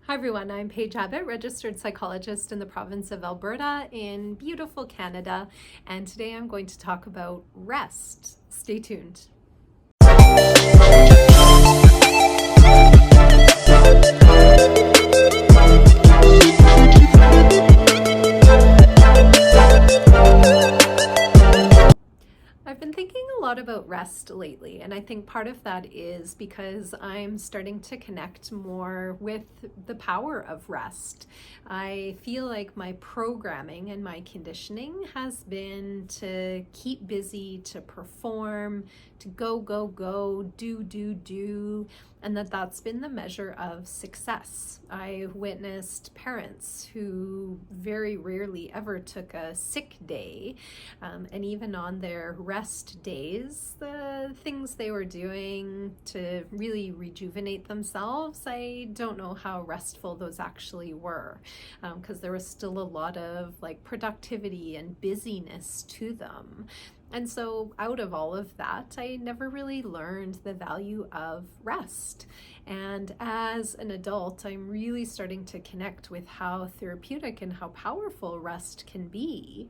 Hi everyone, I'm Paige Abbott, registered psychologist in the province of Alberta in beautiful Canada, and today I'm going to talk about rest. Stay tuned. I've been thinking a lot about rest lately, and I think part of that is because I'm starting to connect more with the power of rest. I feel like my programming and my conditioning has been to keep busy, to perform, to go, do, and that's been the measure of success. I witnessed parents who very rarely ever took a sick day, and even on their rest days, the things they were doing to really rejuvenate themselves, I don't know how restful those actually were, because there was still a lot of productivity and busyness to them. And so out of all of that, I never really learned the value of rest. And as an adult, I'm really starting to connect with how therapeutic and how powerful rest can be.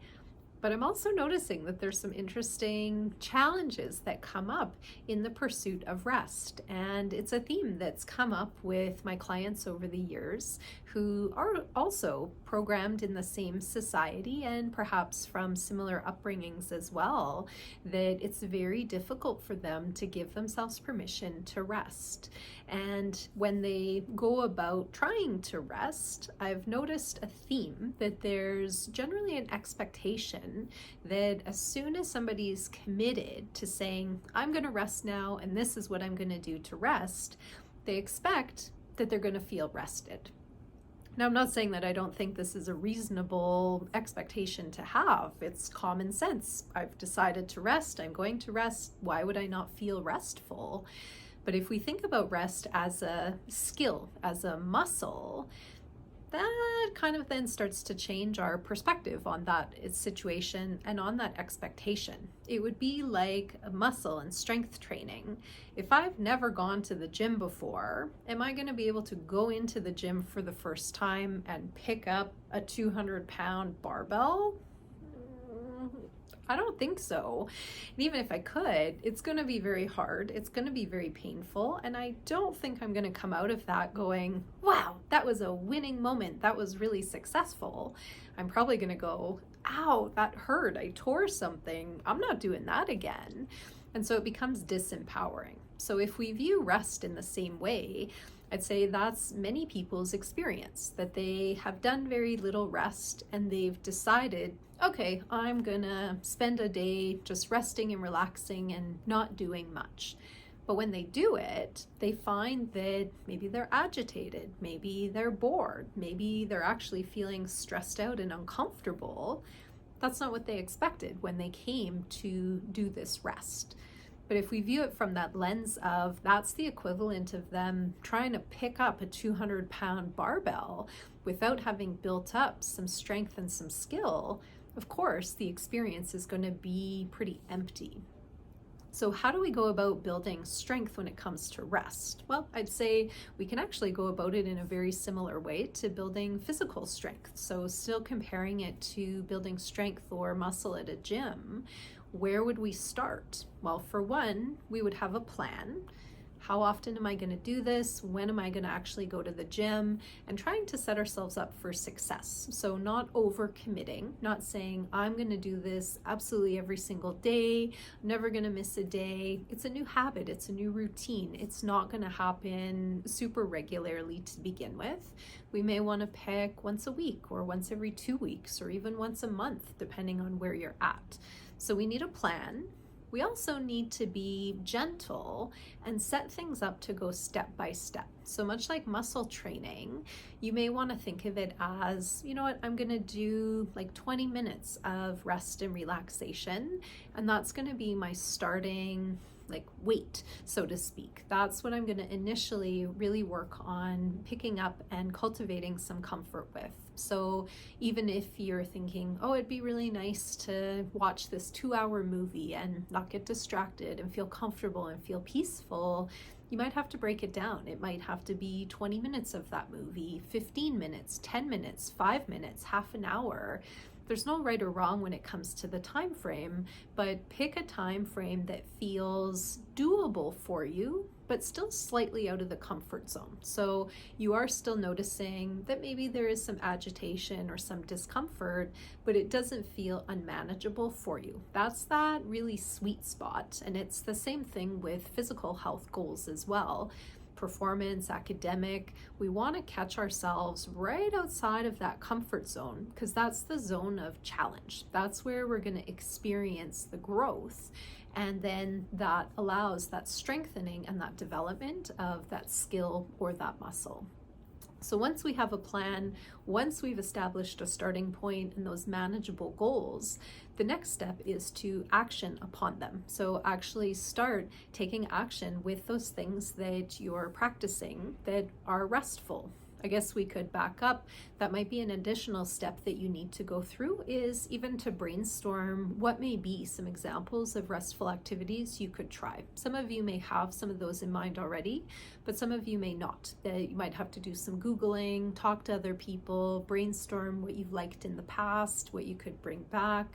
But I'm also noticing that there's some interesting challenges that come up in the pursuit of rest. And it's a theme that's come up with my clients over the years who are also programmed in the same society and perhaps from similar upbringings as well, that it's very difficult for them to give themselves permission to rest. And when they go about trying to rest, I've noticed a theme that there's generally an expectation that as soon as somebody's committed to saying, I'm going to rest now and this is what I'm going to do to rest, they expect that they're going to feel rested. Now, I'm not saying that I don't think this is a reasonable expectation to have. It's common sense. I've decided to rest. I'm going to rest. Why would I not feel restful? But if we think about rest as a skill, as a muscle, that kind of then starts to change our perspective on that situation and on that expectation. It would be like a muscle and strength training. If I've never gone to the gym before, am I going to be able to go into the gym for the first time and pick up a 200-pound barbell? I don't think so. And even if I could, it's going to be very hard. It's going to be very painful. And I don't think I'm going to come out of that going, wow, that was a winning moment. That was really successful. I'm probably going to go, ow, that hurt. I tore something. I'm not doing that again. And so it becomes disempowering. So if we view rest in the same way, I'd say that's many people's experience, that they have done very little rest and they've decided, okay, I'm gonna spend a day just resting and relaxing and not doing much. But when they do it, they find that maybe they're agitated, maybe they're bored, maybe they're actually feeling stressed out and uncomfortable. That's not what they expected when they came to do this rest. But if we view it from that lens of that's the equivalent of them trying to pick up a 200-pound barbell without having built up some strength and some skill, of course, the experience is going to be pretty empty. So how do we go about building strength when it comes to rest? Well, I'd say we can actually go about it in a very similar way to building physical strength. So still comparing it to building strength or muscle at a gym, where would we start? Well, for one, we would have a plan. How often am I going to do this? When am I going to actually go to the gym? And trying to set ourselves up for success. So not overcommitting, not saying I'm going to do this absolutely every single day, I'm never going to miss a day. It's a new habit. It's a new routine. It's not going to happen super regularly to begin with. We may want to pick once a week or once every 2 weeks or even once a month, depending on where you're at. So we need a plan. We also need to be gentle and set things up to go step by step. So much like muscle training, you may want to think of it as, you know what, I'm going to do 20 minutes of rest and relaxation, and that's going to be my starting weight, so to speak. That's what I'm going to initially really work on picking up and cultivating some comfort with. So even if you're thinking, oh, it'd be really nice to watch this 2-hour movie and not get distracted and feel comfortable and feel peaceful, you might have to break it down. It might have to be 20 minutes of that movie, 15 minutes, 10 minutes, 5 minutes, half an hour. There's no right or wrong when it comes to the time frame, but pick a time frame that feels doable for you, but still slightly out of the comfort zone. So you are still noticing that maybe there is some agitation or some discomfort, but it doesn't feel unmanageable for you. That's that really sweet spot. And it's the same thing with physical health goals as well. Performance, academic, we want to catch ourselves right outside of that comfort zone, because that's the zone of challenge. That's where we're going to experience the growth. And then that allows that strengthening and that development of that skill or that muscle. So once we have a plan, once we've established a starting point and those manageable goals, the next step is to action upon them. So actually start taking action with those things that you're practicing that are restful. I guess we could back up. That might be an additional step that you need to go through, is even to brainstorm what may be some examples of restful activities you could try. Some of you may have some of those in mind already, but some of you may not. You might have to do some Googling, talk to other people, brainstorm what you've liked in the past, what you could bring back.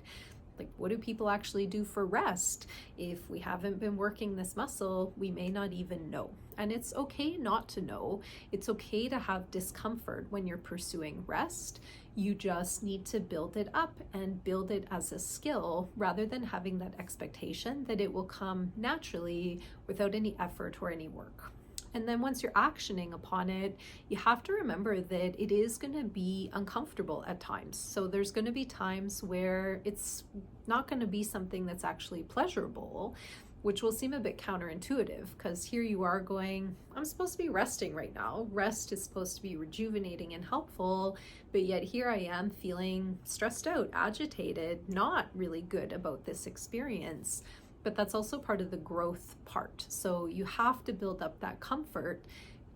Like, what do people actually do for rest? If we haven't been working this muscle, we may not even know. And it's okay not to know. It's okay to have discomfort when you're pursuing rest. You just need to build it up and build it as a skill, rather than having that expectation that it will come naturally without any effort or any work. And then once you're actioning upon it, you have to remember that it is going to be uncomfortable at times. So there's going to be times where it's not going to be something that's actually pleasurable, which will seem a bit counterintuitive, because here you are going, I'm supposed to be resting right now. Rest is supposed to be rejuvenating and helpful, but yet here I am feeling stressed out, agitated, not really good about this experience. But that's also part of the growth part. So you have to build up that comfort,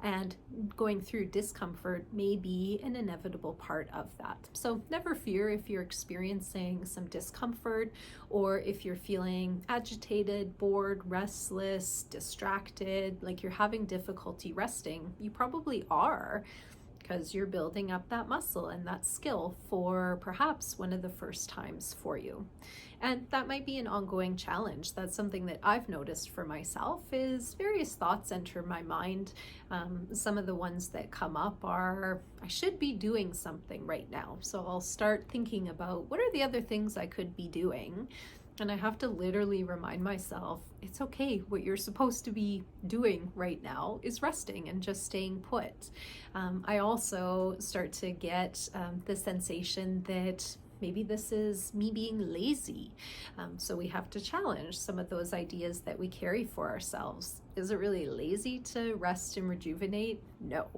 and going through discomfort may be an inevitable part of that. So never fear if you're experiencing some discomfort, or if you're feeling agitated, bored, restless, distracted, like you're having difficulty resting. You probably are, because you're building up that muscle and that skill for perhaps one of the first times for you. And that might be an ongoing challenge. That's something that I've noticed for myself, is various thoughts enter my mind. Some of the ones that come up are, I should be doing something right now. So I'll start thinking about, what are the other things I could be doing? And I have to literally remind myself, it's okay. What you're supposed to be doing right now is resting and just staying put. I also start to get the sensation that maybe this is me being lazy. So we have to challenge some of those ideas that we carry for ourselves. Is it really lazy to rest and rejuvenate? No.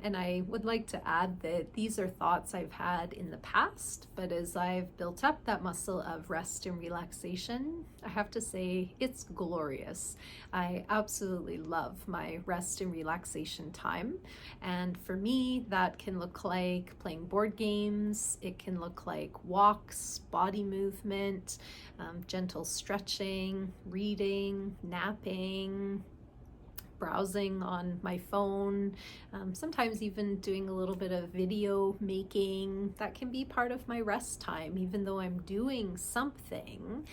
And I would like to add that these are thoughts I've had in the past, but as I've built up that muscle of rest and relaxation, I have to say it's glorious. I absolutely love my rest and relaxation time. And for me, that can look like playing board games. It can look like walks, body movement, gentle stretching, reading, napping, browsing on my phone, sometimes even doing a little bit of video making. That can be part of my rest time, even though I'm doing something.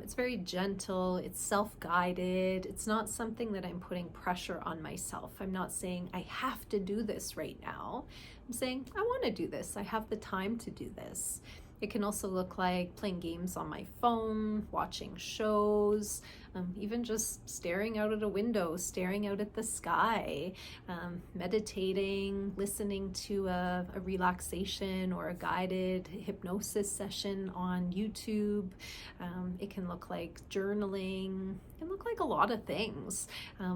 It's very gentle, it's self-guided, it's not something that I'm putting pressure on myself. I'm not saying I have to do this right now. I'm saying I want to do this, I have the time to do this. It can also look like playing games on my phone, watching shows, even just staring out at a window, staring out at the sky, meditating, listening to a relaxation or a guided hypnosis session on YouTube. It can look like journaling. It can look like a lot of things.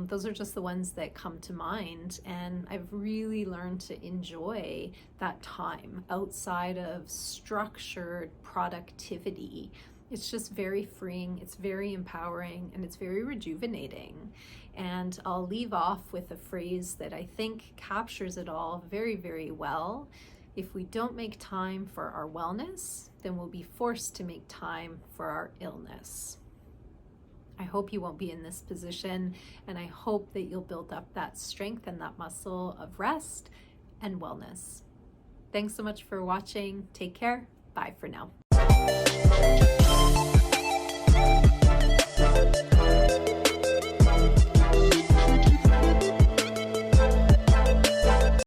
Those are just the ones that come to mind. And I've really learned to enjoy that time outside of structured productivity. It's just very freeing, it's very empowering, and it's very rejuvenating. And I'll leave off with a phrase that I think captures it all very, very well. If we don't make time for our wellness, then we'll be forced to make time for our illness. I hope you won't be in this position, and I hope that you'll build up that strength and that muscle of rest and wellness. Thanks so much for watching. Take care. Bye for now.